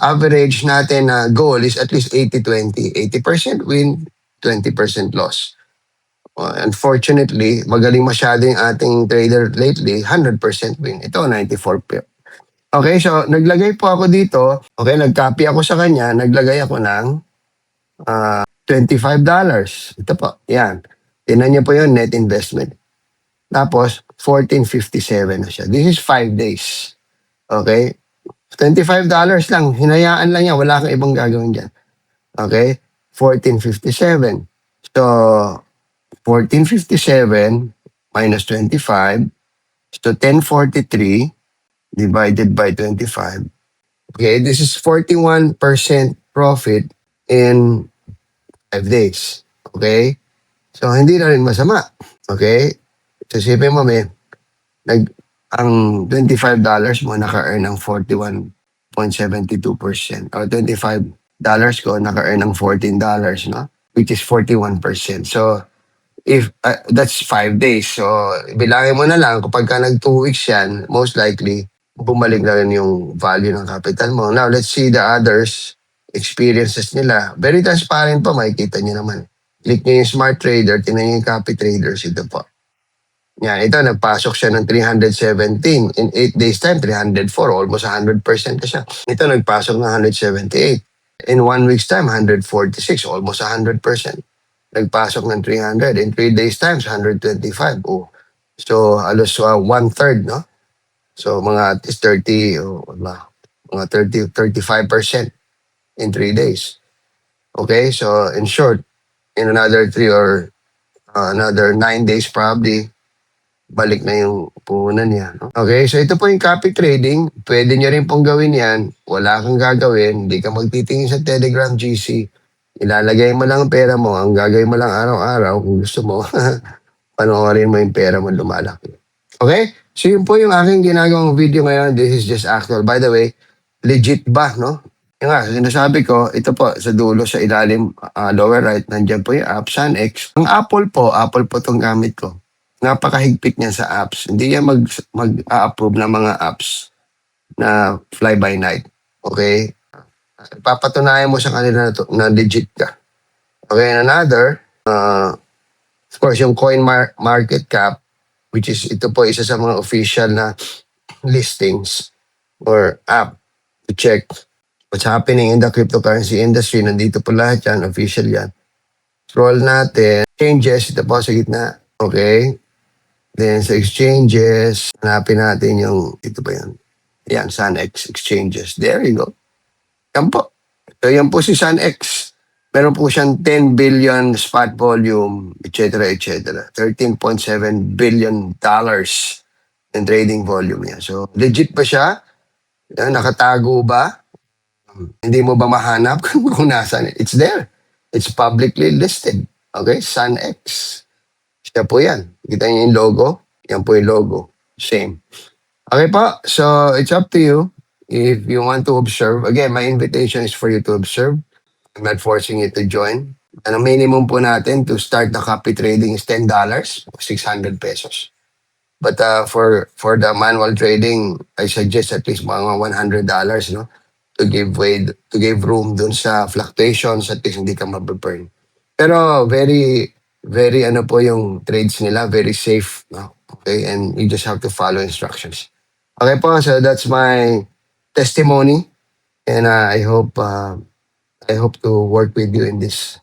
average natin na goal is at least 80-20. 80% win, 20% loss. Unfortunately, magaling masyado yung ating trader lately, 100% win. Ito, 94 pip. Okay, so naglagay po ako dito. Okay, nag-copy ako sa kanya. Naglagay ako ng $25. Ito po, yan. Tinan niyo po yung net investment. Tapos, 1457 na siya. This is 5 days. Okay? $25 lang. Hinayaan lang yan. Wala kang ibang gagawin dyan. Okay? 1457. So, 1457 minus 25. So, 1043 divided by 25. Okay, this is 41% profit in 5 days. Okay? So, hindi na rin masama. Okay? So, isipin mo, ang $25 mo naka-earn ng 41.72%. Or $25 ko naka-earn ng $14, no? Which is 41%. So, if that's 5 days. So, bilangin mo na lang, kapag ka nag 2 weeks yan, most likely, bumalik na rin yung value ng capital mo. Now, let's see the others experiences nila. Very transparent po, makikita nyo naman. Click nyo yung smart trader, tinan nyo yung copy traders, ito po. Yan, ito, nagpasok siya ng 317. In 8 days time, 304. Almost 100% na siya. Ito, nagpasok ng 178. In 1 week's time, 146. Almost 100%. Nagpasok ng 300. In 3 days times, 125. Oh. So, alos 1/3, no? So, mga at least 30, mga 35% in 3 days. Okay, so in short, in another 3 or another 9 days probably, balik na yung puhunan niya. No? Okay, so ito po yung copy trading. Pwede nyo rin pong gawin yan. Wala kang gagawin. Hindi ka magtitingin sa Telegram GC. Ilalagay mo lang ang pera mo. Ang gagawin mo lang araw-araw kung gusto mo. Panoorin mo yung pera mo lumalaki. Okay? So yun po yung aking ginagawang video ngayon. This is just actual. By the way, legit ba, no? Yung nga, sinasabi ko, ito po, sa dulo, sa ilalim, lower right, nandyan po yung app, SunX. Ang Apple po itong gamit ko. Napakahigpit niya sa apps. Hindi niya mag-approve ng mga apps na fly by night. Okay? Papatunayan mo sa kanila na legit ka. Okay, and another, of course, yung coin market cap, which is, ito po, isa sa mga official na listings or app to check what's happening in the cryptocurrency industry. Nandito po lahat yan, official yan. Scroll natin. Exchanges, ito po sa gitna. Okay. Then sa exchanges, hanapin natin yung, ito ba yan? Yan, SunX exchanges. There you go. Yan po. So yan po si SunX. Meron po siyang 10 billion spot volume, etc. etc. $13.7 billion in trading volume niya. So legit ba siya? Nakatago ba? Hindi mo ba mahanap kung nasaan? It's there. It's publicly listed. Okay? SunX. Siya po yan. Kita niyo yung logo? Yan po yung logo. Same. Okay po. So, it's up to you. If you want to observe. Again, my invitation is for you to observe. I'm not forcing you to join. Ang minimum po natin to start the copy trading is $10, 600 pesos. But for the manual trading, I suggest at least mga $100, no? To give room dun sa fluctuations, at least hindi ka mababurn. Pero very ano po yung trades nila, very safe, no? Okay, and you just have to follow instructions. Okay po, so that's my testimony, and I hope to work with you in this